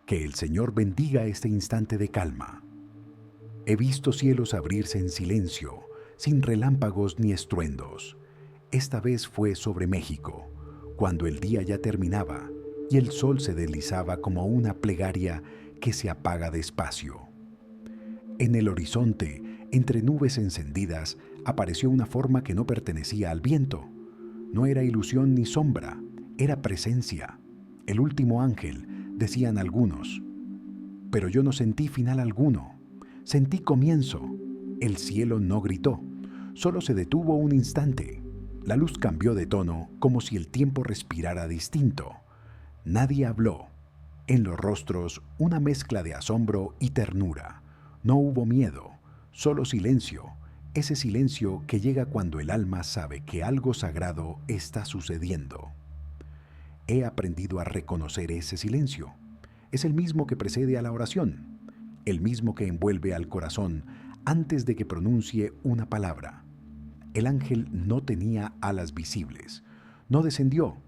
Que el Señor bendiga este instante de calma. He visto cielos abrirse en silencio, sin relámpagos ni estruendos. Esta vez fue sobre México, cuando el día ya terminaba y el sol se deslizaba como una plegaria que se apaga despacio. En el horizonte, entre nubes encendidas, apareció una forma que no pertenecía al viento. No era ilusión ni sombra, era presencia. El último ángel, decían algunos. Pero yo no sentí final alguno. Sentí comienzo. El cielo no gritó, solo se detuvo un instante. La luz cambió de tono como si el tiempo respirara distinto. Nadie habló. En los rostros una mezcla de asombro y ternura. No hubo miedo, solo silencio. Ese silencio que llega cuando el alma sabe que algo sagrado está sucediendo. He aprendido a reconocer ese silencio. Es el mismo que precede a la oración, el mismo que envuelve al corazón antes de que pronuncie una palabra. El ángel no tenía alas visibles, no descendió,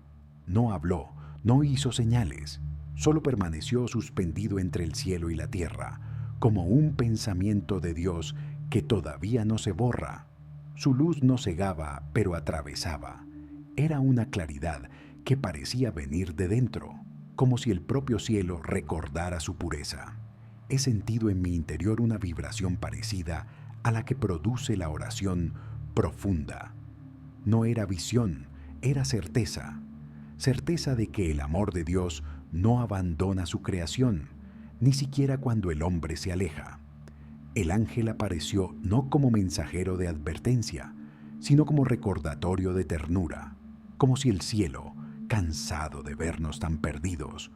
no habló, no hizo señales, solo permaneció suspendido entre el cielo y la tierra, como un pensamiento de Dios que todavía no se borra. Su luz no cegaba, pero atravesaba. Era una claridad que parecía venir de dentro, como si el propio cielo recordara su pureza. He sentido en mi interior una vibración parecida a la que produce la oración profunda. No era visión, era certeza. Certeza de que el amor de Dios no abandona su creación, ni siquiera cuando el hombre se aleja. El ángel apareció no como mensajero de advertencia, sino como recordatorio de ternura, como si el cielo, cansado de vernos tan perdidos,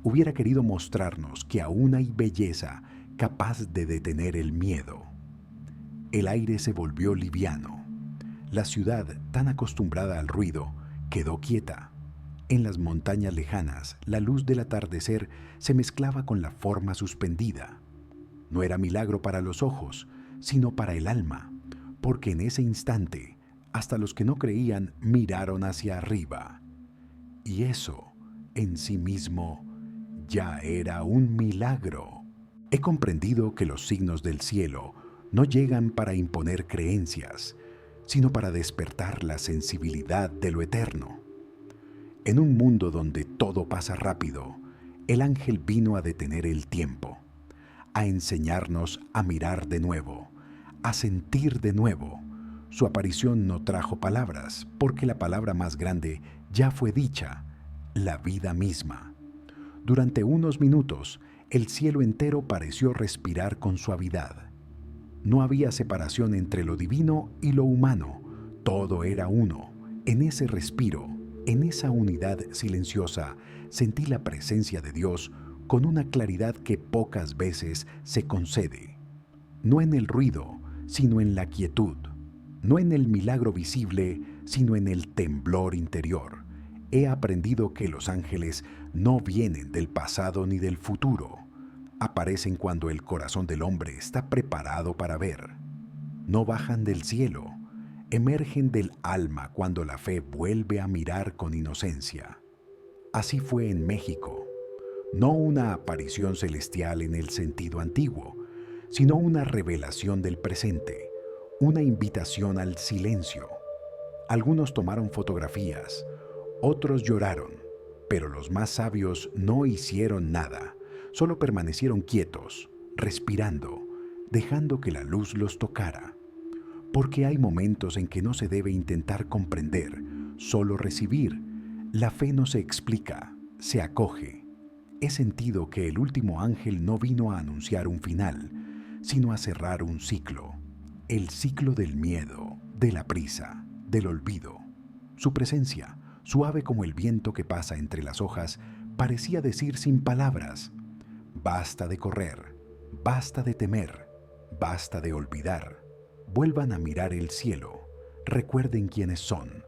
hubiera querido mostrarnos que aún hay belleza capaz de detener el miedo. El aire se volvió liviano. La ciudad, tan acostumbrada al ruido, quedó quieta. En las montañas lejanas, la luz del atardecer se mezclaba con la forma suspendida. No era milagro para los ojos, sino para el alma, porque en ese instante, hasta los que no creían miraron hacia arriba. Y eso, en sí mismo, ya era un milagro. He comprendido que los signos del cielo no llegan para imponer creencias, sino para despertar la sensibilidad de lo eterno. En un mundo donde todo pasa rápido, el ángel vino a detener el tiempo, a enseñarnos a mirar de nuevo, a sentir de nuevo. Su aparición no trajo palabras, porque la palabra más grande ya fue dicha, la vida misma. Durante unos minutos, el cielo entero pareció respirar con suavidad. No había separación entre lo divino y lo humano, todo era uno. En ese respiro, en esa unidad silenciosa, sentí la presencia de Dios con una claridad que pocas veces se concede. No en el ruido, sino en la quietud. No en el milagro visible, sino en el temblor interior. He aprendido que los ángeles no vienen del pasado ni del futuro. Aparecen cuando el corazón del hombre está preparado para ver. No bajan del cielo, emergen del alma cuando la fe vuelve a mirar con inocencia. Así fue en México. No una aparición celestial en el sentido antiguo, sino una revelación del presente, una invitación al silencio. Algunos tomaron fotografías, otros lloraron, pero los más sabios no hicieron nada, solo permanecieron quietos, respirando, dejando que la luz los tocara. Porque hay momentos en que no se debe intentar comprender, solo recibir. La fe no se explica, se acoge. He sentido que el último ángel no vino a anunciar un final, sino a cerrar un ciclo. El ciclo del miedo, de la prisa, del olvido. Su presencia, suave como el viento que pasa entre las hojas, parecía decir sin palabras: basta de correr, basta de temer, basta de olvidar. Vuelvan a mirar el cielo, recuerden quiénes son.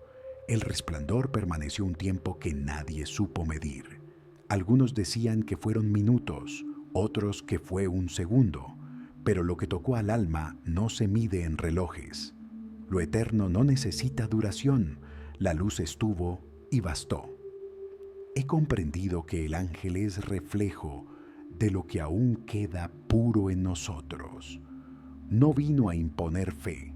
El resplandor permaneció un tiempo que nadie supo medir. Algunos decían que fueron minutos, otros que fue un segundo, pero lo que tocó al alma no se mide en relojes. Lo eterno no necesita duración, la luz estuvo y bastó. He comprendido que el ángel es reflejo de lo que aún queda puro en nosotros. No vino a imponer fe,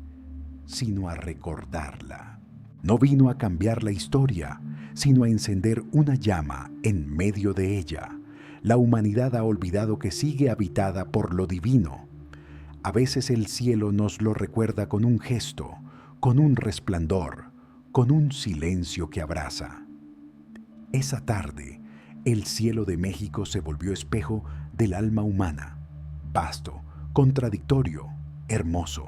sino a recordarla. No vino a cambiar la historia, sino a encender una llama en medio de ella. La humanidad ha olvidado que sigue habitada por lo divino. A veces el cielo nos lo recuerda con un gesto, con un resplandor, con un silencio que abraza. Esa tarde, el cielo de México se volvió espejo del alma humana, vasto, contradictorio, hermoso.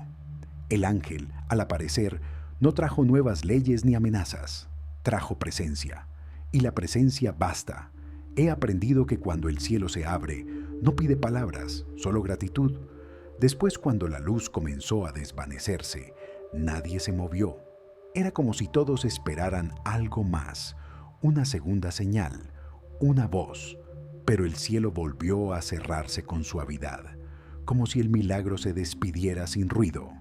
El ángel, al aparecer, no trajo nuevas leyes ni amenazas, trajo presencia. Y la presencia basta. He aprendido que cuando el cielo se abre, no pide palabras, solo gratitud. Después, cuando la luz comenzó a desvanecerse, nadie se movió. Era como si todos esperaran algo más, una segunda señal, una voz, pero el cielo volvió a cerrarse con suavidad, como si el milagro se despidiera sin ruido.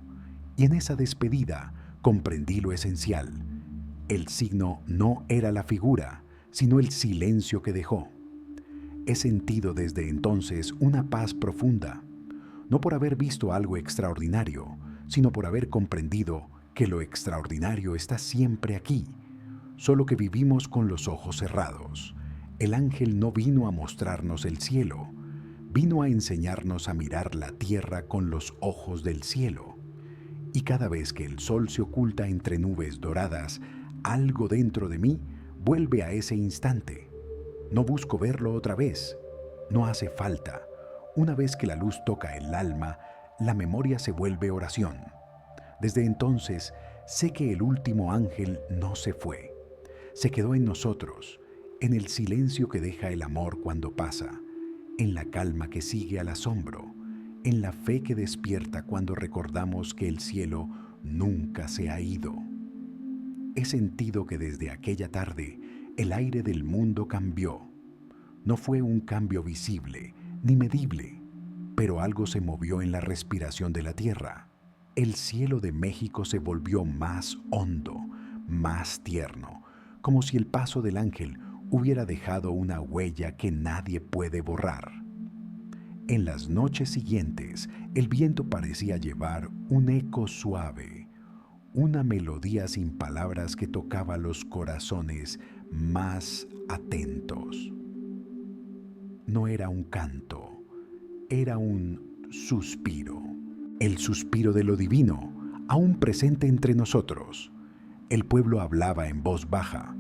Y en esa despedida comprendí lo esencial. El signo no era la figura, sino el silencio que dejó. He sentido desde entonces una paz profunda, no por haber visto algo extraordinario, sino por haber comprendido que lo extraordinario está siempre aquí, solo que vivimos con los ojos cerrados. El ángel no vino a mostrarnos el cielo, vino a enseñarnos a mirar la tierra con los ojos del cielo. Y cada vez que el sol se oculta entre nubes doradas, algo dentro de mí vuelve a ese instante. No busco verlo otra vez, no hace falta. Una vez que la luz toca el alma, la memoria se vuelve oración. Desde entonces, sé que el último ángel no se fue. Se quedó en nosotros, en el silencio que deja el amor cuando pasa, en la calma que sigue al asombro, en la fe que despierta cuando recordamos que el cielo nunca se ha ido. He sentido que desde aquella tarde el aire del mundo cambió. No fue un cambio visible ni medible, pero algo se movió en la respiración de la tierra. El cielo de México se volvió más hondo, más tierno, como si el paso del ángel hubiera dejado una huella que nadie puede borrar. En las noches siguientes, el viento parecía llevar un eco suave, una melodía sin palabras que tocaba los corazones más atentos. No era un canto, era un suspiro, el suspiro de lo divino, aún presente entre nosotros. El pueblo hablaba en voz baja.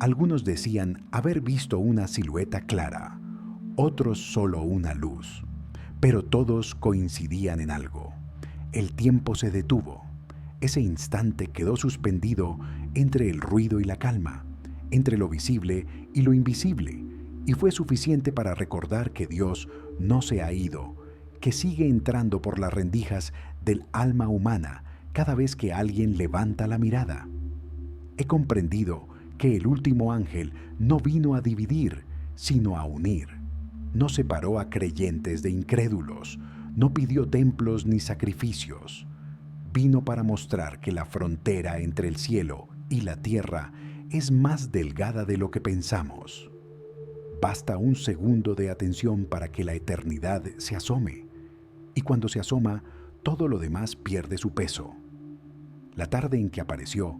Algunos decían haber visto una silueta clara, otros solo una luz, pero todos coincidían en algo. El tiempo se detuvo. Ese instante quedó suspendido entre el ruido y la calma, entre lo visible y lo invisible, y fue suficiente para recordar que Dios no se ha ido, que sigue entrando por las rendijas del alma humana cada vez que alguien levanta la mirada. He comprendido que el último ángel no vino a dividir, sino a unir. No separó a creyentes de incrédulos, no pidió templos ni sacrificios. Vino para mostrar que la frontera entre el cielo y la tierra es más delgada de lo que pensamos. Basta un segundo de atención para que la eternidad se asome, y cuando se asoma, todo lo demás pierde su peso. La tarde en que apareció,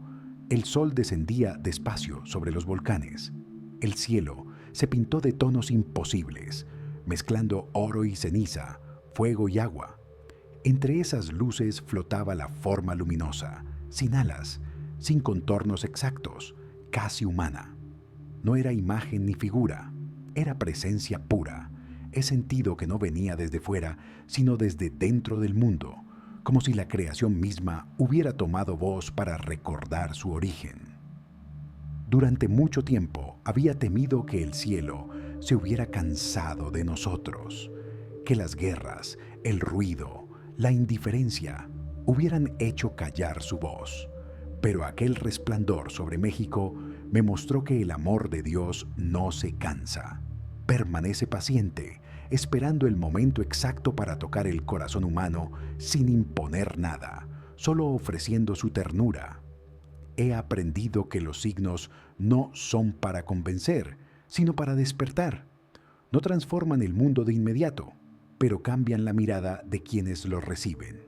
el sol descendía despacio sobre los volcanes. El cielo se pintó de tonos imposibles, mezclando oro y ceniza, fuego y agua. Entre esas luces flotaba la forma luminosa, sin alas, sin contornos exactos, casi humana. No era imagen ni figura, era presencia pura. He sentido que no venía desde fuera, sino desde dentro del mundo, como si la creación misma hubiera tomado voz para recordar su origen. Durante mucho tiempo había temido que el cielo se hubiera cansado de nosotros, que las guerras, el ruido, la indiferencia hubieran hecho callar su voz. Pero aquel resplandor sobre México me mostró que el amor de Dios no se cansa. Permanece paciente, esperando el momento exacto para tocar el corazón humano sin imponer nada, solo ofreciendo su ternura. He aprendido que los signos no son para convencer, sino para despertar. No transforman el mundo de inmediato, pero cambian la mirada de quienes los reciben.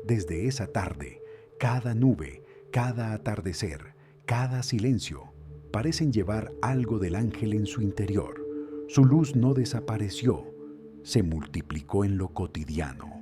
Desde esa tarde, cada nube, cada atardecer, cada silencio, parecen llevar algo del ángel en su interior. Su luz no desapareció, se multiplicó en lo cotidiano.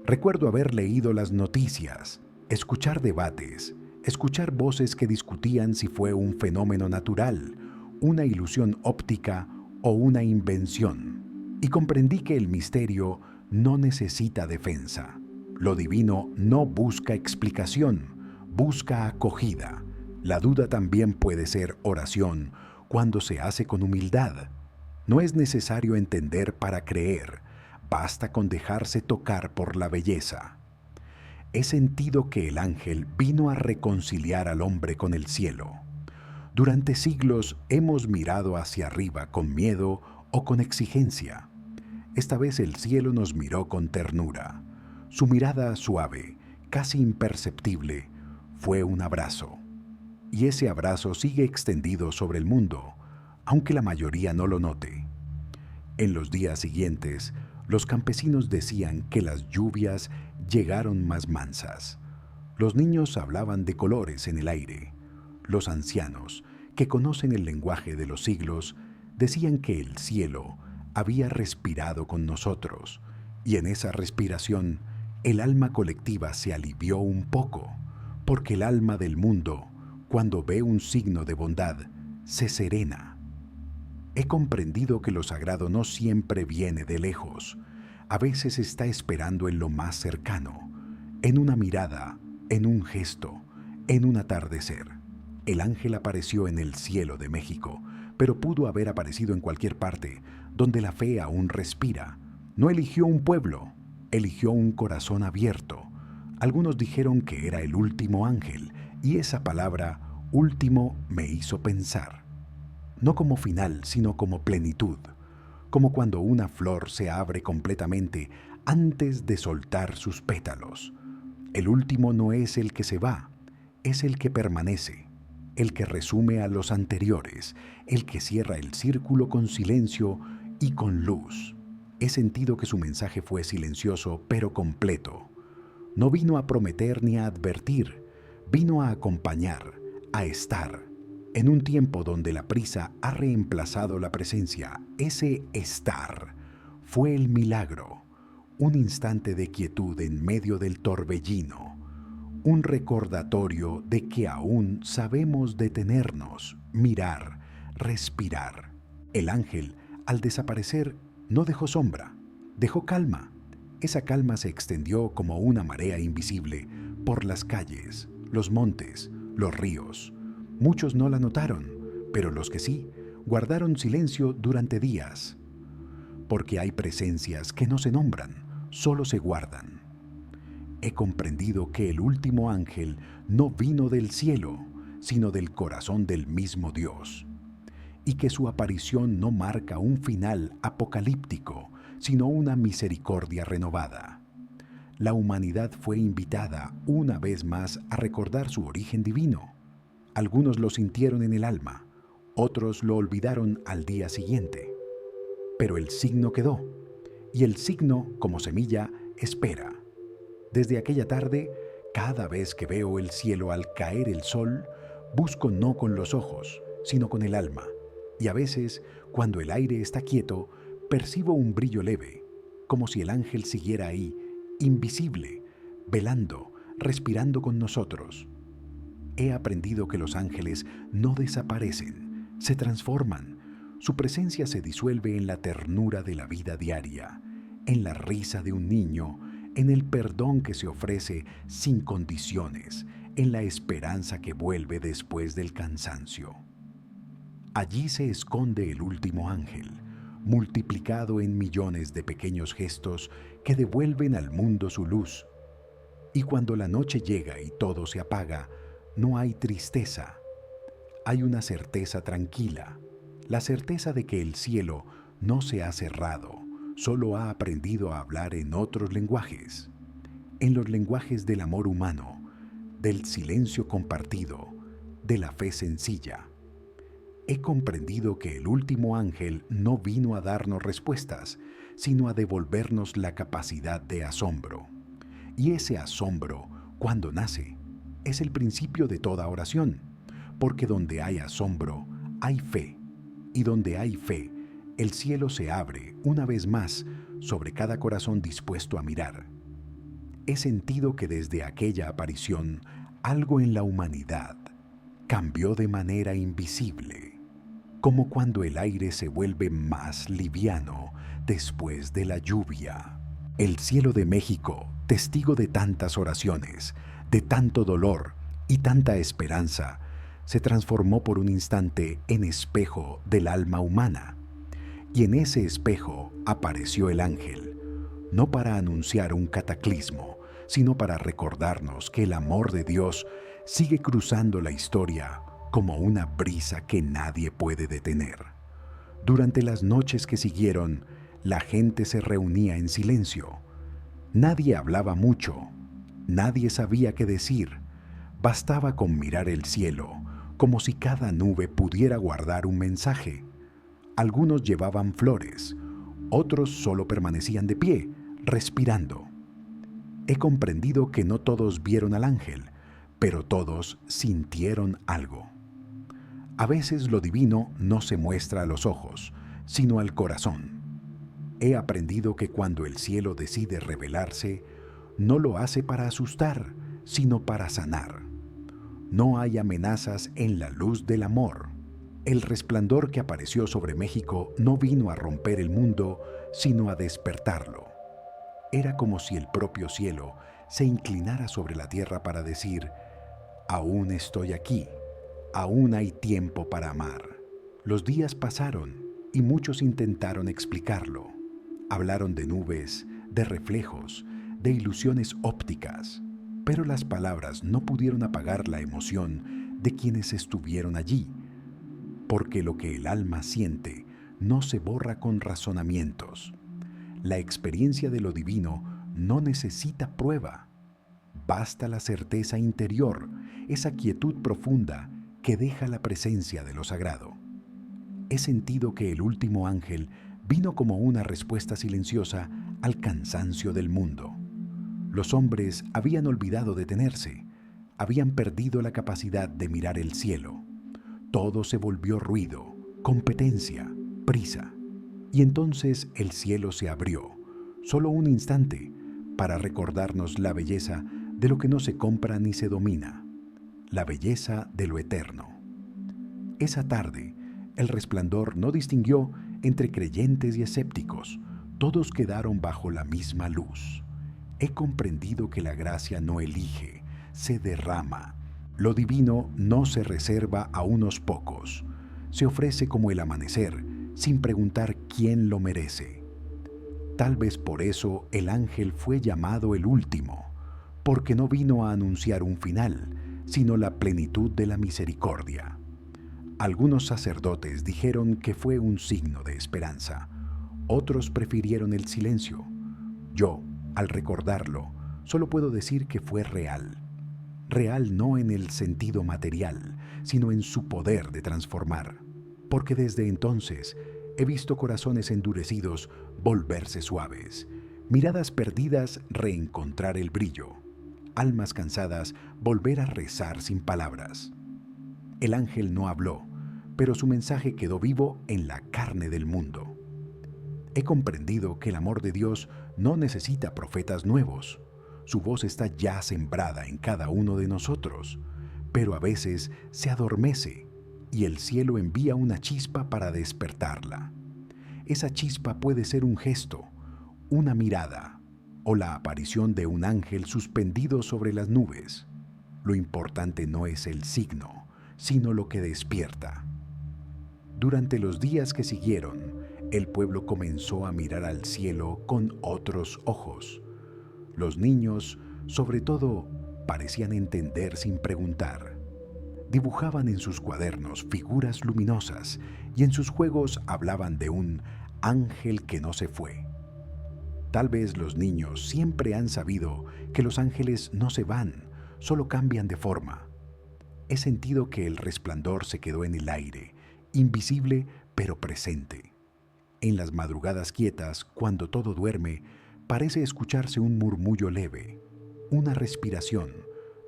Recuerdo haber leído las noticias, escuchar debates, escuchar voces que discutían si fue un fenómeno natural, una ilusión óptica o una invención, y comprendí que el misterio no necesita defensa. Lo divino no busca explicación, busca acogida. La duda también puede ser oración cuando se hace con humildad. No es necesario entender para creer, basta con dejarse tocar por la belleza. He sentido que el ángel vino a reconciliar al hombre con el cielo. Durante siglos hemos mirado hacia arriba con miedo o con exigencia. Esta vez el cielo nos miró con ternura. Su mirada suave, casi imperceptible, fue un abrazo. Y ese abrazo sigue extendido sobre el mundo, aunque la mayoría no lo note. En los días siguientes, los campesinos decían que las lluvias llegaron más mansas. Los niños hablaban de colores en el aire. Los ancianos, que conocen el lenguaje de los siglos, decían que el cielo había respirado con nosotros, y en esa respiración el alma colectiva se alivió un poco, porque el alma del mundo, cuando ve un signo de bondad, se serena. He comprendido que lo sagrado no siempre viene de lejos, a veces está esperando en lo más cercano, en una mirada, en un gesto, en un atardecer. El ángel apareció en el cielo de México, pero pudo haber aparecido en cualquier parte donde la fe aún respira. No eligió un pueblo, eligió un corazón abierto. Algunos dijeron que era el último ángel, y esa palabra último me hizo pensar. No como final, sino como plenitud, como cuando una flor se abre completamente antes de soltar sus pétalos. El último no es el que se va, es el que permanece, el que resume a los anteriores, el que cierra el círculo con silencio y con luz. He sentido que su mensaje fue silencioso pero completo. No vino a prometer ni a advertir, vino a acompañar, a estar. En un tiempo donde la prisa ha reemplazado la presencia, ese estar fue el milagro, un instante de quietud en medio del torbellino, un recordatorio de que aún sabemos detenernos, mirar, respirar. El ángel, al desaparecer, no dejó sombra, dejó calma. Esa calma se extendió como una marea invisible por las calles, los montes, los ríos. Muchos no la notaron, pero los que sí, guardaron silencio durante días. Porque hay presencias que no se nombran, solo se guardan. He comprendido que el último ángel no vino del cielo, sino del corazón del mismo Dios, y que su aparición no marca un final apocalíptico, sino una misericordia renovada. La humanidad fue invitada una vez más a recordar su origen divino. Algunos lo sintieron en el alma, otros lo olvidaron al día siguiente. Pero el signo quedó, y el signo, como semilla, espera. Desde aquella tarde, cada vez que veo el cielo al caer el sol, busco no con los ojos, sino con el alma. Y a veces, cuando el aire está quieto, percibo un brillo leve, como si el ángel siguiera ahí, invisible, velando, respirando con nosotros. He aprendido que los ángeles no desaparecen, se transforman. Su presencia se disuelve en la ternura de la vida diaria, en la risa de un niño, en el perdón que se ofrece sin condiciones, en la esperanza que vuelve después del cansancio. Allí se esconde el último ángel, multiplicado en millones de pequeños gestos que devuelven al mundo su luz. Y cuando la noche llega y todo se apaga, no hay tristeza, hay una certeza tranquila, la certeza de que el cielo no se ha cerrado, solo ha aprendido a hablar en otros lenguajes, en los lenguajes del amor humano, del silencio compartido, de la fe sencilla. He comprendido que el último ángel no vino a darnos respuestas, sino a devolvernos la capacidad de asombro. Y ese asombro, cuando nace, es el principio de toda oración, porque donde hay asombro, hay fe, y donde hay fe, el cielo se abre una vez más sobre cada corazón dispuesto a mirar. He sentido que desde aquella aparición, algo en la humanidad cambió de manera invisible, como cuando el aire se vuelve más liviano después de la lluvia. El cielo de México, testigo de tantas oraciones, de tanto dolor y tanta esperanza, se transformó por un instante en espejo del alma humana. Y en ese espejo apareció el ángel, no para anunciar un cataclismo, sino para recordarnos que el amor de Dios sigue cruzando la historia como una brisa que nadie puede detener. Durante las noches que siguieron, la gente se reunía en silencio. Nadie hablaba mucho, nadie sabía qué decir. Bastaba con mirar el cielo, como si cada nube pudiera guardar un mensaje. Algunos llevaban flores, otros solo permanecían de pie, respirando. He comprendido que no todos vieron al ángel, pero todos sintieron algo. A veces lo divino no se muestra a los ojos, sino al corazón. He aprendido que cuando el cielo decide revelarse, no lo hace para asustar, sino para sanar. No hay amenazas en la luz del amor. El resplandor que apareció sobre México no vino a romper el mundo, sino a despertarlo. Era como si el propio cielo se inclinara sobre la tierra para decir: aún estoy aquí, aún hay tiempo para amar. Los días pasaron y muchos intentaron explicarlo. Hablaron de nubes, de reflejos, de ilusiones ópticas, pero las palabras no pudieron apagar la emoción de quienes estuvieron allí, porque lo que el alma siente no se borra con razonamientos. La experiencia de lo divino no necesita prueba. Basta la certeza interior, esa quietud profunda que deja la presencia de lo sagrado. He sentido que el último ángel vino como una respuesta silenciosa al cansancio del mundo. Los hombres habían olvidado detenerse, habían perdido la capacidad de mirar el cielo. Todo se volvió ruido, competencia, prisa. Y entonces el cielo se abrió, solo un instante, para recordarnos la belleza de lo que no se compra ni se domina, la belleza de lo eterno. Esa tarde, el resplandor no distinguió entre creyentes y escépticos, todos quedaron bajo la misma luz. He comprendido que la gracia no elige, se derrama. Lo divino no se reserva a unos pocos, se ofrece como el amanecer, sin preguntar quién lo merece. Tal vez por eso el ángel fue llamado el último, porque no vino a anunciar un final, sino la plenitud de la misericordia. Algunos sacerdotes dijeron que fue un signo de esperanza, otros prefirieron el silencio. Yo, al recordarlo, solo puedo decir que fue real. Real no en el sentido material, sino en su poder de transformar. Porque desde entonces he visto corazones endurecidos volverse suaves, miradas perdidas reencontrar el brillo, almas cansadas volver a rezar sin palabras. El ángel no habló, pero su mensaje quedó vivo en la carne del mundo. He comprendido que el amor de Dios no necesita profetas nuevos. Su voz está ya sembrada en cada uno de nosotros, pero a veces se adormece y el cielo envía una chispa para despertarla. Esa chispa puede ser un gesto, una mirada o la aparición de un ángel suspendido sobre las nubes. Lo importante no es el signo, sino lo que despierta. Durante los días que siguieron, el pueblo comenzó a mirar al cielo con otros ojos. Los niños, sobre todo, parecían entender sin preguntar. Dibujaban en sus cuadernos figuras luminosas y en sus juegos hablaban de un ángel que no se fue. Tal vez los niños siempre han sabido que los ángeles no se van, solo cambian de forma. He sentido que el resplandor se quedó en el aire invisible pero presente. En las madrugadas quietas, cuando todo duerme, parece escucharse un murmullo leve, una respiración,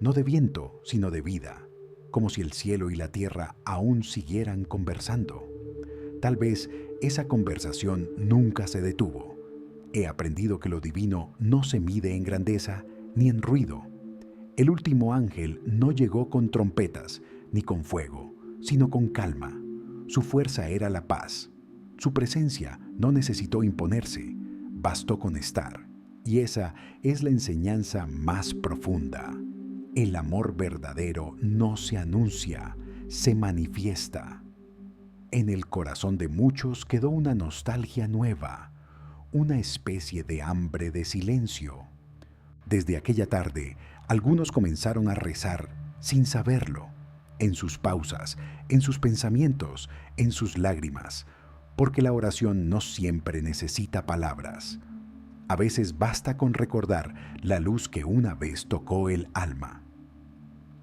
no de viento, sino de vida, como si el cielo y la tierra aún siguieran conversando. Tal vez esa conversación nunca se detuvo. He aprendido que lo divino no se mide en grandeza ni en ruido. El último ángel no llegó con trompetas ni con fuego, sino con calma. Su fuerza era la paz. Su presencia no necesitó imponerse, bastó con estar. Y esa es la enseñanza más profunda. El amor verdadero no se anuncia, se manifiesta. En el corazón de muchos quedó una nostalgia nueva, una especie de hambre de silencio. Desde aquella tarde, algunos comenzaron a rezar sin saberlo, en sus pausas, en sus pensamientos, en sus lágrimas, porque la oración no siempre necesita palabras. A veces basta con recordar la luz que una vez tocó el alma.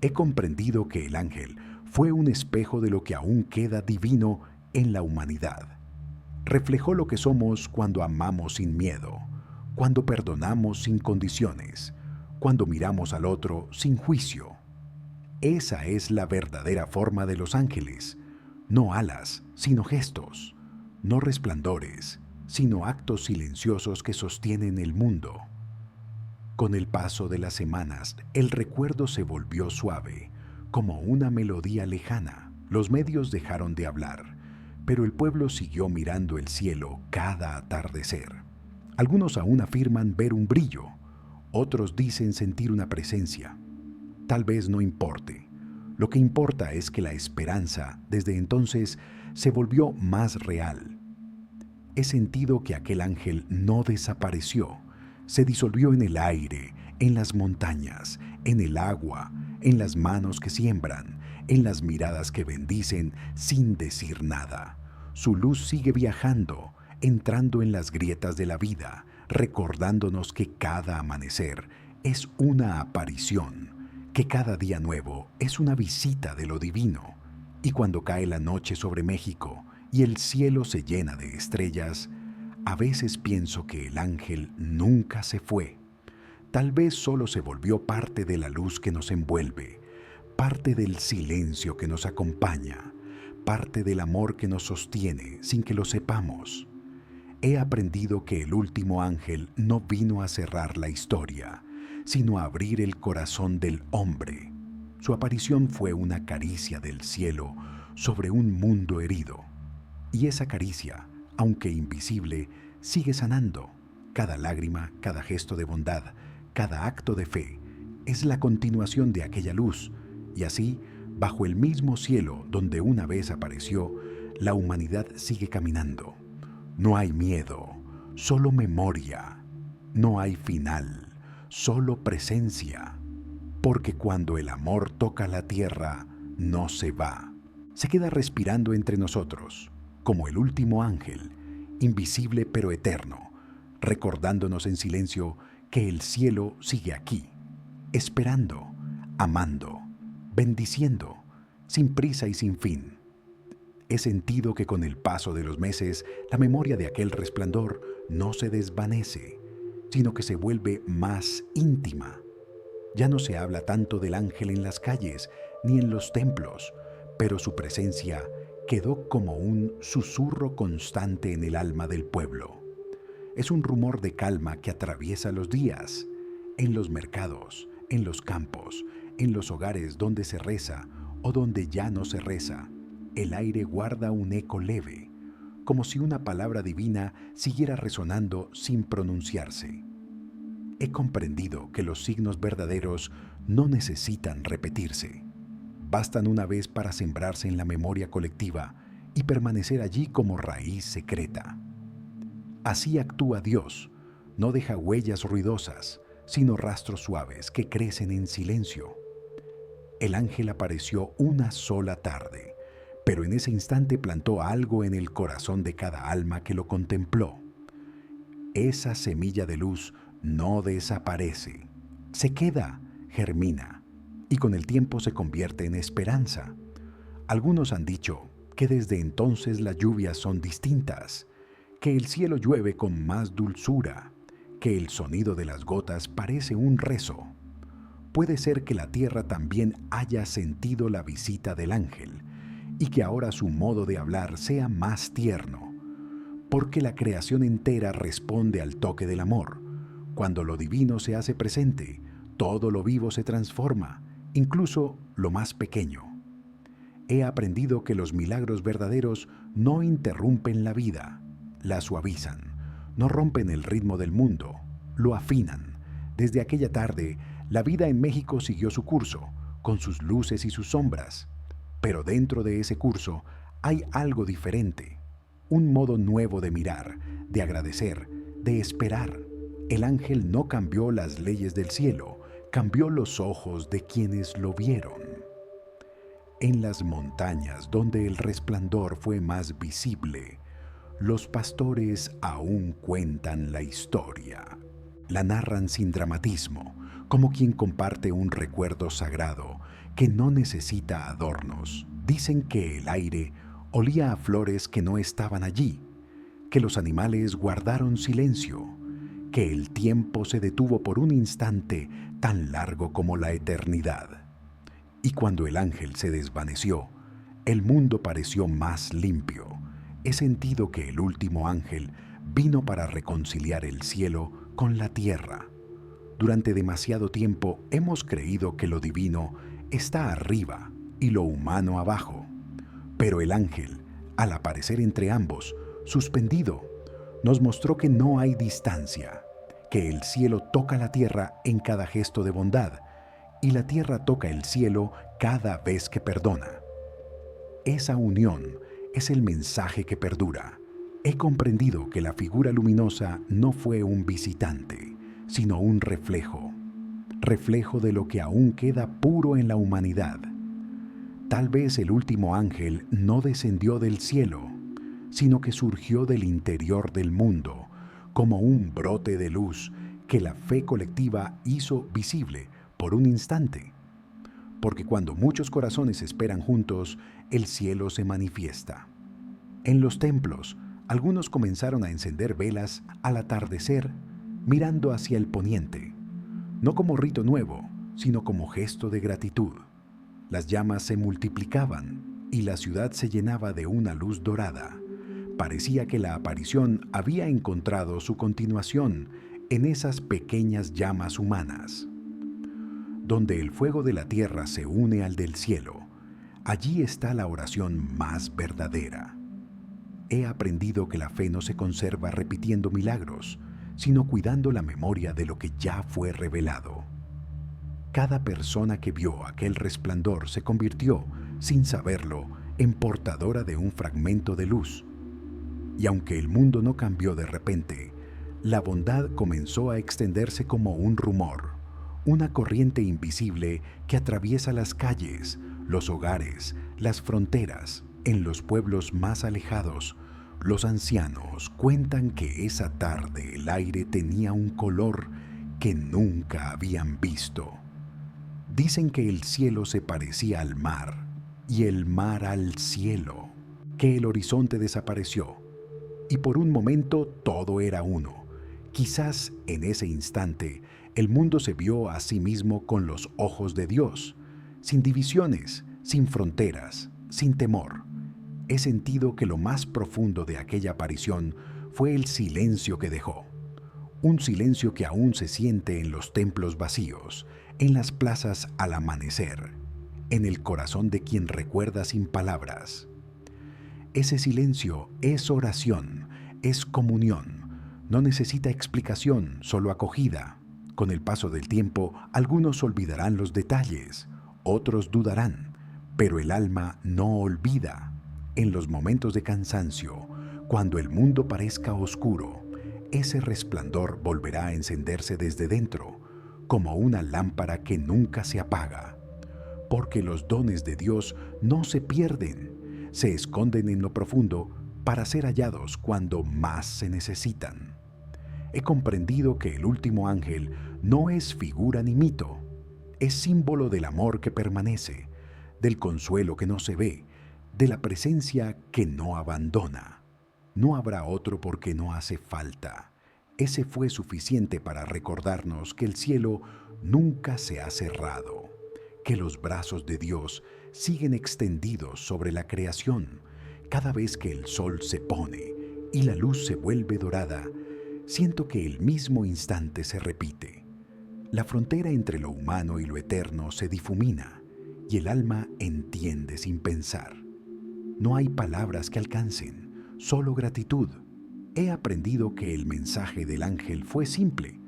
He comprendido que el ángel fue un espejo de lo que aún queda divino en la humanidad. Reflejó lo que somos cuando amamos sin miedo, cuando perdonamos sin condiciones, cuando miramos al otro sin juicio. Esa es la verdadera forma de los ángeles, no alas, sino gestos, no resplandores, sino actos silenciosos que sostienen el mundo. Con el paso de las semanas, el recuerdo se volvió suave, como una melodía lejana. Los medios dejaron de hablar, pero el pueblo siguió mirando el cielo cada atardecer. Algunos aún afirman ver un brillo, otros dicen sentir una presencia. Tal vez no importe. Lo que importa es que la esperanza, desde entonces, se volvió más real. He sentido que aquel ángel no desapareció, se disolvió en el aire, en las montañas, en el agua, en las manos que siembran, en las miradas que bendicen sin decir nada. Su luz sigue viajando, entrando en las grietas de la vida, recordándonos que cada amanecer es una aparición, que cada día nuevo es una visita de lo divino. Y cuando cae la noche sobre México y el cielo se llena de estrellas, a veces pienso que el ángel nunca se fue. Tal vez solo se volvió parte de la luz que nos envuelve, parte del silencio que nos acompaña, parte del amor que nos sostiene sin que lo sepamos. He aprendido que el último ángel no vino a cerrar la historia, sino a abrir el corazón del hombre. Su aparición fue una caricia del cielo sobre un mundo herido. Y esa caricia, aunque invisible, sigue sanando. Cada lágrima, cada gesto de bondad, cada acto de fe, es la continuación de aquella luz. Y así, bajo el mismo cielo donde una vez apareció, la humanidad sigue caminando. No hay miedo, solo memoria. No hay final, solo presencia. Porque cuando el amor toca la tierra, no se va. Se queda respirando entre nosotros, como el último ángel, invisible pero eterno, recordándonos en silencio que el cielo sigue aquí, esperando, amando, bendiciendo, sin prisa y sin fin. He sentido que con el paso de los meses, la memoria de aquel resplandor no se desvanece, sino que se vuelve más íntima. Ya no se habla tanto del ángel en las calles ni en los templos, pero su presencia quedó como un susurro constante en el alma del pueblo. Es un rumor de calma que atraviesa los días, en los mercados, en los campos, en los hogares donde se reza o donde ya no se reza. El aire guarda un eco leve, como si una palabra divina siguiera resonando sin pronunciarse. He comprendido que los signos verdaderos no necesitan repetirse. Bastan una vez para sembrarse en la memoria colectiva y permanecer allí como raíz secreta. Así actúa Dios, no deja huellas ruidosas, sino rastros suaves que crecen en silencio. El ángel apareció una sola tarde, pero en ese instante plantó algo en el corazón de cada alma que lo contempló. Esa semilla de luz no desaparece, se queda, germina, y con el tiempo se convierte en esperanza. Algunos han dicho, que desde entonces las lluvias son distintas, que el cielo llueve con más dulzura, que el sonido de las gotas parece un rezo. Puede ser que la tierra también haya sentido la visita del ángel y que ahora su modo de hablar sea más tierno, porque la creación entera responde al toque del amor. Cuando lo divino se hace presente, todo lo vivo se transforma, incluso lo más pequeño. He aprendido que los milagros verdaderos no interrumpen la vida, la suavizan, no rompen el ritmo del mundo, lo afinan. Desde aquella tarde, la vida en México siguió su curso, con sus luces y sus sombras. Pero dentro de ese curso hay algo diferente, un modo nuevo de mirar, de agradecer, de esperar. El ángel no cambió las leyes del cielo, cambió los ojos de quienes lo vieron. En las montañas donde el resplandor fue más visible, los pastores aún cuentan la historia. La narran sin dramatismo, como quien comparte un recuerdo sagrado que no necesita adornos. Dicen que el aire olía a flores que no estaban allí, que los animales guardaron silencio, que el tiempo se detuvo por un instante tan largo como la eternidad. Y cuando el ángel se desvaneció, el mundo pareció más limpio. He sentido que el último ángel vino para reconciliar el cielo con la tierra. Durante demasiado tiempo hemos creído que lo divino está arriba y lo humano abajo. Pero el ángel, al aparecer entre ambos, suspendido, nos mostró que no hay distancia, que el cielo toca la tierra en cada gesto de bondad y la tierra toca el cielo cada vez que perdona. Esa unión es el mensaje que perdura. He comprendido que la figura luminosa no fue un visitante, sino un reflejo de lo que aún queda puro en la humanidad. Tal vez el último ángel no descendió del cielo, sino que surgió del interior del mundo, como un brote de luz que la fe colectiva hizo visible por un instante. Porque cuando muchos corazones esperan juntos, el cielo se manifiesta. En los templos, algunos comenzaron a encender velas al atardecer, mirando hacia el poniente, no como rito nuevo, sino como gesto de gratitud. Las llamas se multiplicaban y la ciudad se llenaba de una luz dorada. Parecía que la aparición había encontrado su continuación en esas pequeñas llamas humanas. Donde el fuego de la tierra se une al del cielo, allí está la oración más verdadera. He aprendido que la fe no se conserva repitiendo milagros, sino cuidando la memoria de lo que ya fue revelado. Cada persona que vio aquel resplandor se convirtió, sin saberlo, en portadora de un fragmento de luz. Y aunque el mundo no cambió de repente, la bondad comenzó a extenderse como un rumor, una corriente invisible que atraviesa las calles, los hogares, las fronteras. En los pueblos más alejados, los ancianos cuentan que esa tarde el aire tenía un color que nunca habían visto. Dicen que el cielo se parecía al mar y el mar al cielo, que el horizonte desapareció y por un momento todo era uno. Quizás en ese instante el mundo se vio a sí mismo con los ojos de Dios, sin divisiones, sin fronteras, sin temor. He sentido que lo más profundo de aquella aparición fue el silencio que dejó. Un silencio que aún se siente en los templos vacíos, en las plazas al amanecer, en el corazón de quien recuerda sin palabras. Ese silencio es oración, es comunión, no necesita explicación, solo acogida. Con el paso del tiempo, algunos olvidarán los detalles, otros dudarán, pero el alma no olvida. En los momentos de cansancio, cuando el mundo parezca oscuro, ese resplandor volverá a encenderse desde dentro, como una lámpara que nunca se apaga. Porque los dones de Dios no se pierden, se esconden en lo profundo para ser hallados cuando más se necesitan. He comprendido que el último ángel no es figura ni mito, es símbolo del amor que permanece, del consuelo que no se ve, de la presencia que no abandona. No habrá otro porque no hace falta. Ese fue suficiente para recordarnos que el cielo nunca se ha cerrado, que los brazos de Dios siguen extendidos sobre la creación. Cada vez que el sol se pone y la luz se vuelve dorada, siento que el mismo instante se repite. La frontera entre lo humano y lo eterno se difumina y el alma entiende sin pensar. No hay palabras que alcancen, solo gratitud. He aprendido que el mensaje del ángel fue simple: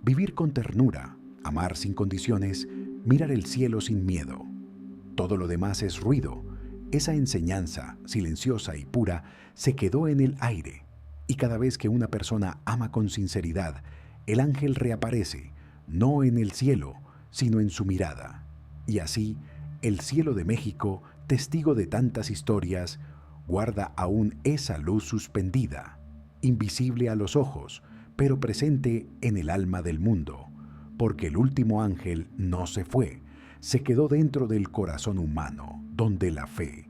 vivir con ternura, amar sin condiciones, mirar el cielo sin miedo. Todo lo demás es ruido. Esa enseñanza, silenciosa y pura, se quedó en el aire. Y cada vez que una persona ama con sinceridad, el ángel reaparece, no en el cielo, sino en su mirada. Y así, el cielo de México, testigo de tantas historias, guarda aún esa luz suspendida, invisible a los ojos, pero presente en el alma del mundo, porque el último ángel no se fue, se quedó dentro del corazón humano, donde la fe,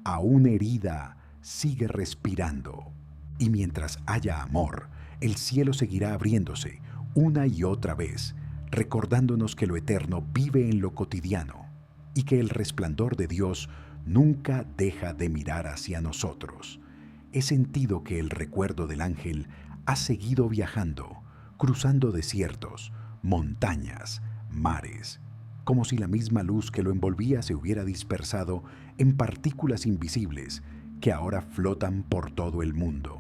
aún herida, sigue respirando. Y mientras haya amor, el cielo seguirá abriéndose una y otra vez, recordándonos que lo eterno vive en lo cotidiano y que el resplandor de Dios nunca deja de mirar hacia nosotros. He sentido que el recuerdo del ángel ha seguido viajando, cruzando desiertos, montañas, mares, como si la misma luz que lo envolvía se hubiera dispersado en partículas invisibles que ahora flotan por todo el mundo.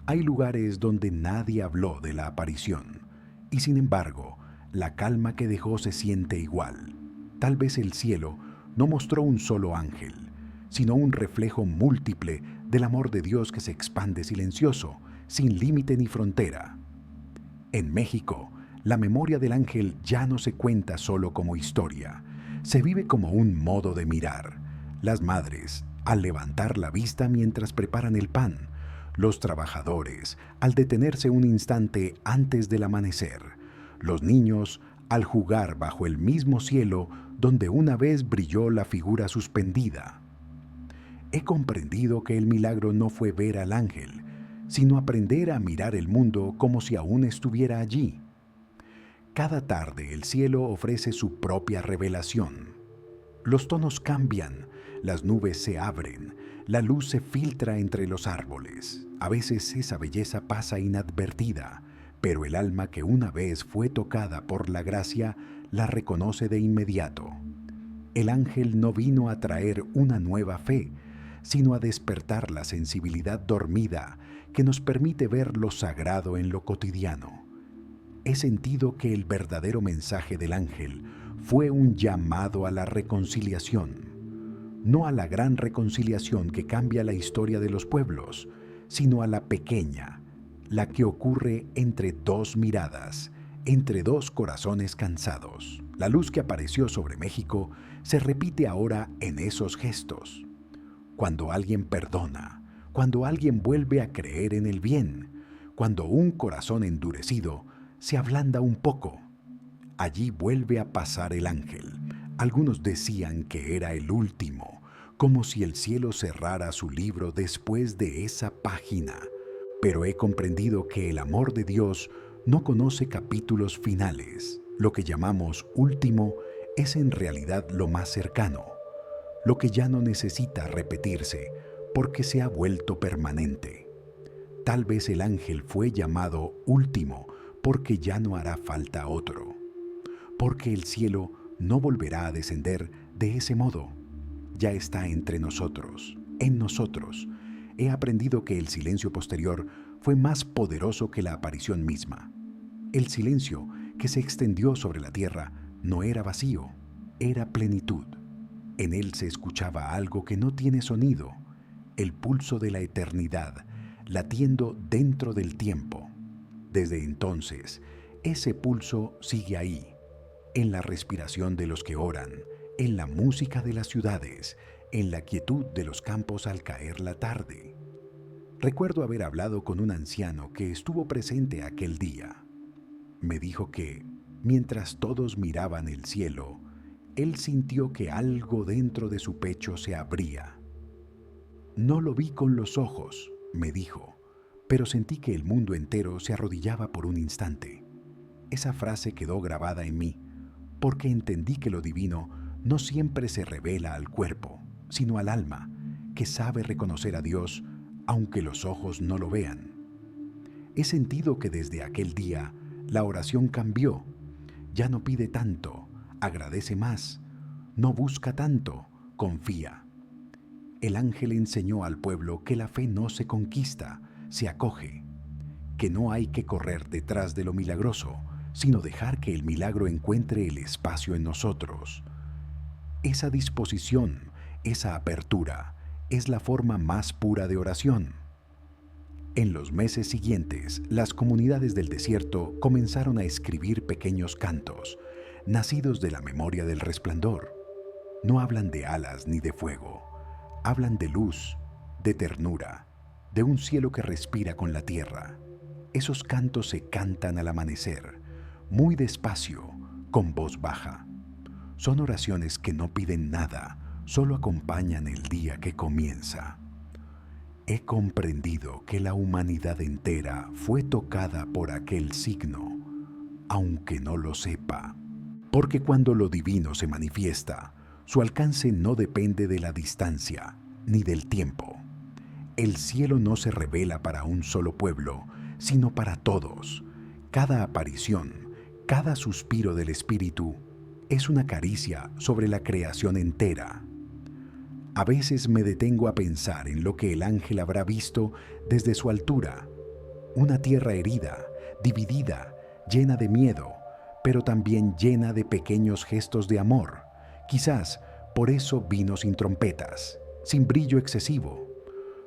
Hay lugares donde nadie habló de la aparición, y sin embargo, la calma que dejó se siente igual. Tal vez el cielo no mostró un solo ángel, sino un reflejo múltiple del amor de Dios que se expande silencioso, sin límite ni frontera. En México, la memoria del ángel ya no se cuenta solo como historia, se vive como un modo de mirar. Las madres, al levantar la vista mientras preparan el pan, los trabajadores, al detenerse un instante antes del amanecer, los niños, al jugar bajo el mismo cielo donde una vez brilló la figura suspendida. He comprendido que el milagro no fue ver al ángel, sino aprender a mirar el mundo como si aún estuviera allí. Cada tarde el cielo ofrece su propia revelación. Los tonos cambian, las nubes se abren, la luz se filtra entre los árboles. A veces esa belleza pasa inadvertida, pero el alma que una vez fue tocada por la gracia la reconoce de inmediato. El ángel no vino a traer una nueva fe, sino a despertar la sensibilidad dormida que nos permite ver lo sagrado en lo cotidiano. He sentido que el verdadero mensaje del ángel fue un llamado a la reconciliación. No a la gran reconciliación que cambia la historia de los pueblos, sino a la pequeña, la que ocurre entre dos miradas, entre dos corazones cansados. La luz que apareció sobre México se repite ahora en esos gestos. Cuando alguien perdona, cuando alguien vuelve a creer en el bien, cuando un corazón endurecido se ablanda un poco, allí vuelve a pasar el ángel. Algunos decían que era el último, como si el cielo cerrara su libro después de esa página. Pero he comprendido que el amor de Dios no conoce capítulos finales. Lo que llamamos último es en realidad lo más cercano, lo que ya no necesita repetirse porque se ha vuelto permanente. Tal vez el ángel fue llamado último porque ya no hará falta otro, porque el cielo no volverá a descender de ese modo. Ya está entre nosotros, en nosotros. He aprendido que el silencio posterior fue más poderoso que la aparición misma. El silencio que se extendió sobre la tierra no era vacío, era plenitud. En él se escuchaba algo que no tiene sonido, el pulso de la eternidad, latiendo dentro del tiempo. Desde entonces, ese pulso sigue ahí, en la respiración de los que oran, en la música de las ciudades, en la quietud de los campos al caer la tarde. Recuerdo haber hablado con un anciano que estuvo presente aquel día. Me dijo que, mientras todos miraban el cielo, él sintió que algo dentro de su pecho se abría. No lo vi con los ojos, me dijo, pero sentí que el mundo entero se arrodillaba por un instante. Esa frase quedó grabada en mí, porque entendí que lo divino no siempre se revela al cuerpo, sino al alma, que sabe reconocer a Dios aunque los ojos no lo vean. He sentido que desde aquel día la oración cambió. Ya no pide tanto, agradece más, no busca tanto, confía. El ángel enseñó al pueblo que la fe no se conquista, se acoge, que no hay que correr detrás de lo milagroso, sino dejar que el milagro encuentre el espacio en nosotros. Esa disposición, esa apertura, es la forma más pura de oración. En los meses siguientes, las comunidades del desierto comenzaron a escribir pequeños cantos, nacidos de la memoria del resplandor. No hablan de alas ni de fuego, hablan de luz, de ternura, de un cielo que respira con la tierra. Esos cantos se cantan al amanecer, muy despacio, con voz baja. Son oraciones que no piden nada, solo acompañan el día que comienza. He comprendido que la humanidad entera fue tocada por aquel signo, aunque no lo sepa. Porque cuando lo divino se manifiesta, su alcance no depende de la distancia ni del tiempo. El cielo no se revela para un solo pueblo, sino para todos. Cada aparición, cada suspiro del Espíritu es una caricia sobre la creación entera. A veces me detengo a pensar en lo que el ángel habrá visto desde su altura. Una tierra herida, dividida, llena de miedo, pero también llena de pequeños gestos de amor. Quizás por eso vino sin trompetas, sin brillo excesivo,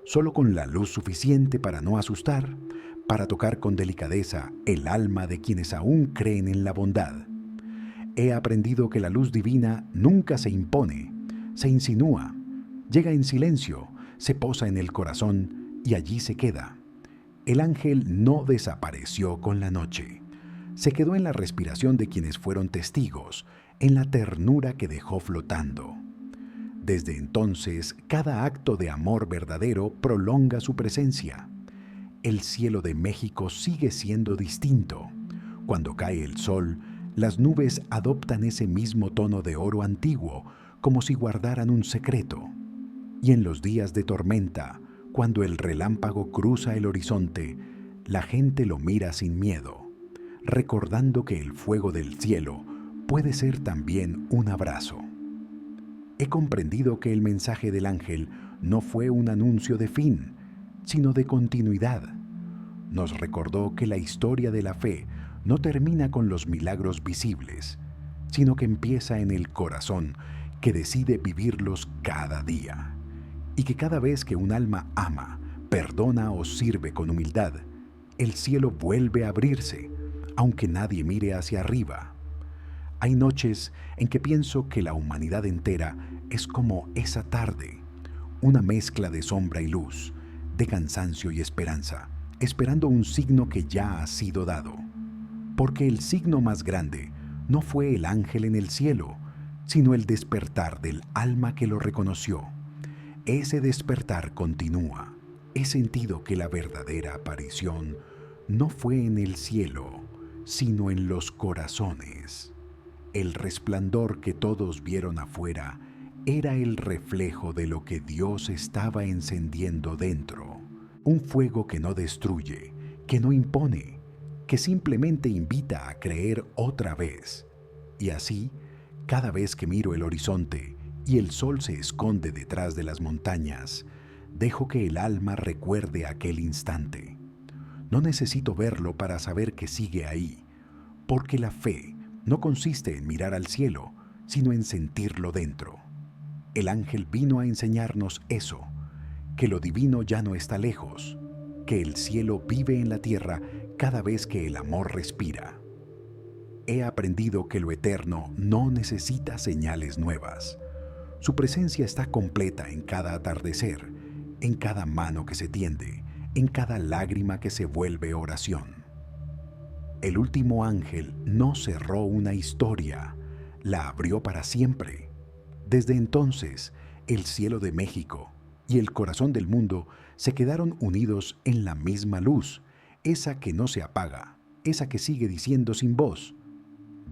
solo con la luz suficiente para no asustar, para tocar con delicadeza el alma de quienes aún creen en la bondad. He aprendido que la luz divina nunca se impone, se insinúa, llega en silencio, se posa en el corazón y allí se queda. El ángel no desapareció con la noche. Se quedó en la respiración de quienes fueron testigos, en la ternura que dejó flotando. Desde entonces, cada acto de amor verdadero prolonga su presencia. El cielo de México sigue siendo distinto. Cuando cae el sol, las nubes adoptan ese mismo tono de oro antiguo, como si guardaran un secreto. Y en los días de tormenta, cuando el relámpago cruza el horizonte, la gente lo mira sin miedo, recordando que el fuego del cielo puede ser también un abrazo. He comprendido que el mensaje del ángel no fue un anuncio de fin, sino de continuidad. Nos recordó que la historia de la fe no termina con los milagros visibles, sino que empieza en el corazón que decide vivirlos cada día. Y que cada vez que un alma ama, perdona o sirve con humildad, el cielo vuelve a abrirse, aunque nadie mire hacia arriba. Hay noches en que pienso que la humanidad entera es como esa tarde, una mezcla de sombra y luz, de cansancio y esperanza, esperando un signo que ya ha sido dado. Porque el signo más grande no fue el ángel en el cielo, sino el despertar del alma que lo reconoció. Ese despertar continúa. He sentido que la verdadera aparición no fue en el cielo, sino en los corazones. El resplandor que todos vieron afuera era el reflejo de lo que Dios estaba encendiendo dentro. Un fuego que no destruye, que no impone, que simplemente invita a creer otra vez. Y así, cada vez que miro el horizonte y el sol se esconde detrás de las montañas, dejo que el alma recuerde aquel instante. No necesito verlo para saber que sigue ahí, porque la fe no consiste en mirar al cielo, sino en sentirlo dentro. El ángel vino a enseñarnos eso, que lo divino ya no está lejos, que el cielo vive en la tierra cada vez que el amor respira. He aprendido que lo eterno no necesita señales nuevas. Su presencia está completa en cada atardecer, en cada mano que se tiende, en cada lágrima que se vuelve oración. El último ángel no cerró una historia, la abrió para siempre. Desde entonces, el cielo de México y el corazón del mundo se quedaron unidos en la misma luz, esa que no se apaga, esa que sigue diciendo sin voz: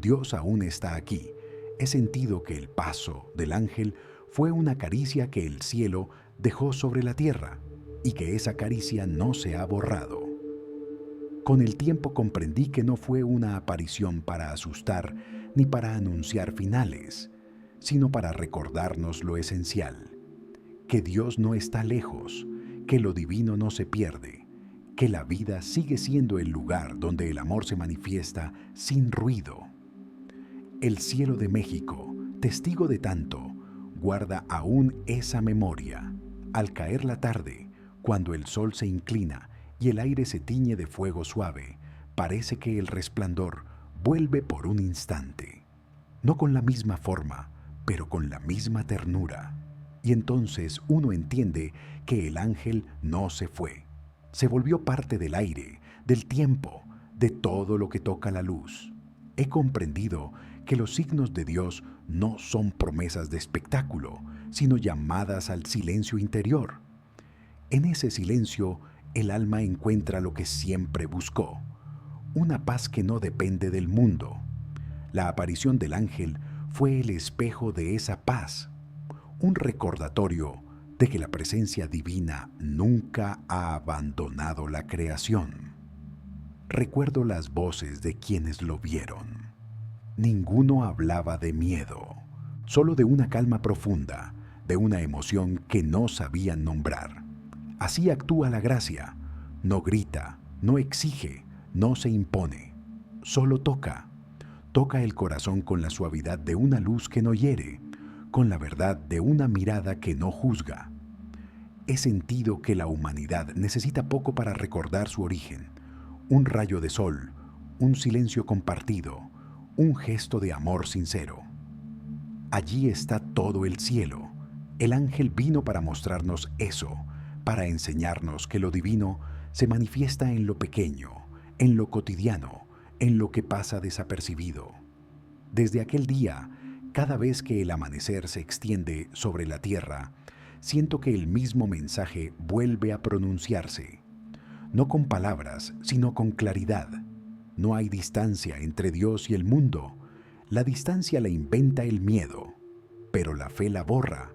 Dios aún está aquí. He sentido que el paso del ángel fue una caricia que el cielo dejó sobre la tierra y que esa caricia no se ha borrado. Con el tiempo comprendí que no fue una aparición para asustar ni para anunciar finales, sino para recordarnos lo esencial: que Dios no está lejos, que lo divino no se pierde, que la vida sigue siendo el lugar donde el amor se manifiesta sin ruido. El cielo de México, testigo de tanto, guarda aún esa memoria. Al caer la tarde, cuando el sol se inclina y el aire se tiñe de fuego suave, parece que el resplandor vuelve por un instante, no con la misma forma, pero con la misma ternura. Y entonces uno entiende que el ángel no se fue, se volvió parte del aire, del tiempo, de todo lo que toca la luz. He comprendido que los signos de Dios no son promesas de espectáculo, sino llamadas al silencio interior. En ese silencio, el alma encuentra lo que siempre buscó: una paz que no depende del mundo. La aparición del ángel fue el espejo de esa paz, un recordatorio de que la presencia divina nunca ha abandonado la creación. Recuerdo las voces de quienes lo vieron. Ninguno hablaba de miedo, solo de una calma profunda, de una emoción que no sabían nombrar. Así actúa la gracia: no grita, no exige, no se impone, solo toca. Toca el corazón con la suavidad de una luz que no hiere, con la verdad de una mirada que no juzga. He sentido que la humanidad necesita poco para recordar su origen: un rayo de sol, un silencio compartido, un gesto de amor sincero. Allí está todo el cielo. El ángel vino para mostrarnos eso, para enseñarnos que lo divino se manifiesta en lo pequeño, en lo cotidiano, en lo que pasa desapercibido. Desde aquel día, cada vez que el amanecer se extiende sobre la tierra, siento que el mismo mensaje vuelve a pronunciarse, no con palabras, sino con claridad. No hay distancia entre Dios y el mundo. La distancia la inventa el miedo, pero la fe la borra.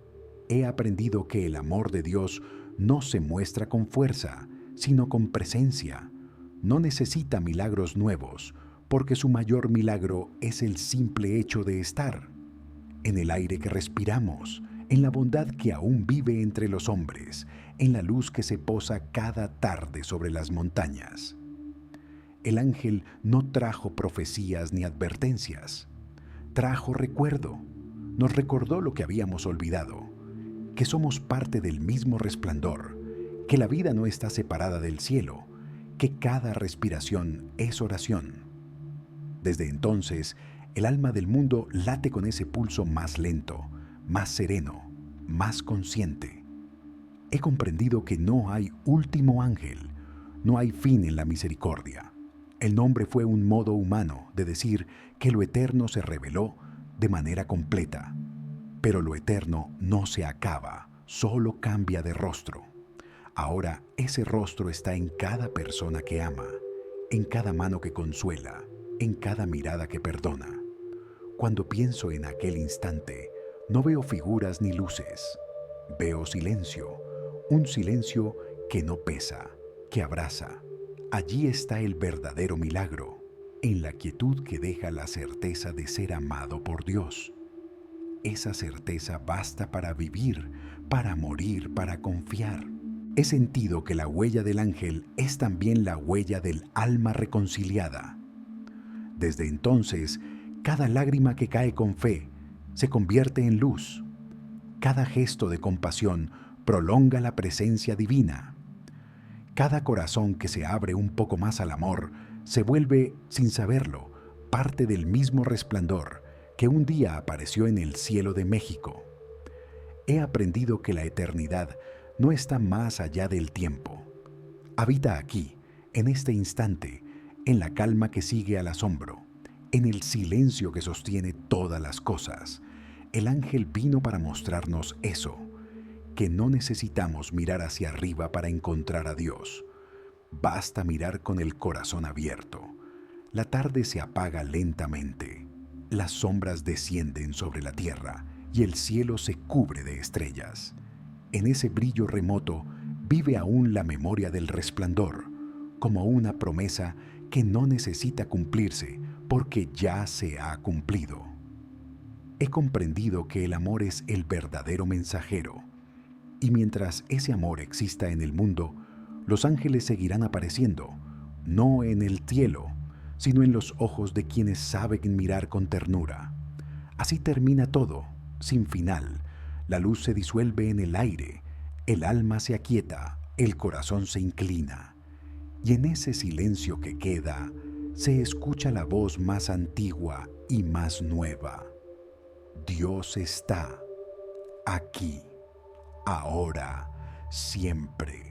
He aprendido que el amor de Dios no se muestra con fuerza, sino con presencia. No necesita milagros nuevos, porque su mayor milagro es el simple hecho de estar. En el aire que respiramos, en la bondad que aún vive entre los hombres, en la luz que se posa cada tarde sobre las montañas. El ángel no trajo profecías ni advertencias. Trajo recuerdo. Nos recordó lo que habíamos olvidado: que somos parte del mismo resplandor, que la vida no está separada del cielo, que cada respiración es oración. Desde entonces, el alma del mundo late con ese pulso más lento, más sereno, más consciente. He comprendido que no hay último ángel, no hay fin en la misericordia. El nombre fue un modo humano de decir que lo eterno se reveló de manera completa. Pero lo eterno no se acaba, solo cambia de rostro. Ahora ese rostro está en cada persona que ama, en cada mano que consuela, en cada mirada que perdona. Cuando pienso en aquel instante, no veo figuras ni luces. Veo silencio, un silencio que no pesa, que abraza. Allí está el verdadero milagro, en la quietud que deja la certeza de ser amado por Dios. Esa certeza basta para vivir, para morir, para confiar. He sentido que la huella del ángel es también la huella del alma reconciliada. Desde entonces, cada lágrima que cae con fe se convierte en luz. Cada gesto de compasión prolonga la presencia divina. Cada corazón que se abre un poco más al amor se vuelve, sin saberlo, parte del mismo resplandor que un día apareció en el cielo de México. He aprendido que la eternidad no está más allá del tiempo. Habita aquí, en este instante, en la calma que sigue al asombro, en el silencio que sostiene todas las cosas. El ángel vino para mostrarnos eso, que no necesitamos mirar hacia arriba para encontrar a Dios. Basta mirar con el corazón abierto. La tarde se apaga lentamente. Las sombras descienden sobre la tierra y el cielo se cubre de estrellas. En ese brillo remoto vive aún la memoria del resplandor, como una promesa que no necesita cumplirse porque ya se ha cumplido. He comprendido que el amor es el verdadero mensajero, y mientras ese amor exista en el mundo, los ángeles seguirán apareciendo, no en el cielo, sino en los ojos de quienes saben mirar con ternura. Así termina todo, sin final. La luz se disuelve en el aire, el alma se aquieta, el corazón se inclina. Y en ese silencio que queda, se escucha la voz más antigua y más nueva. Dios está aquí, ahora, siempre.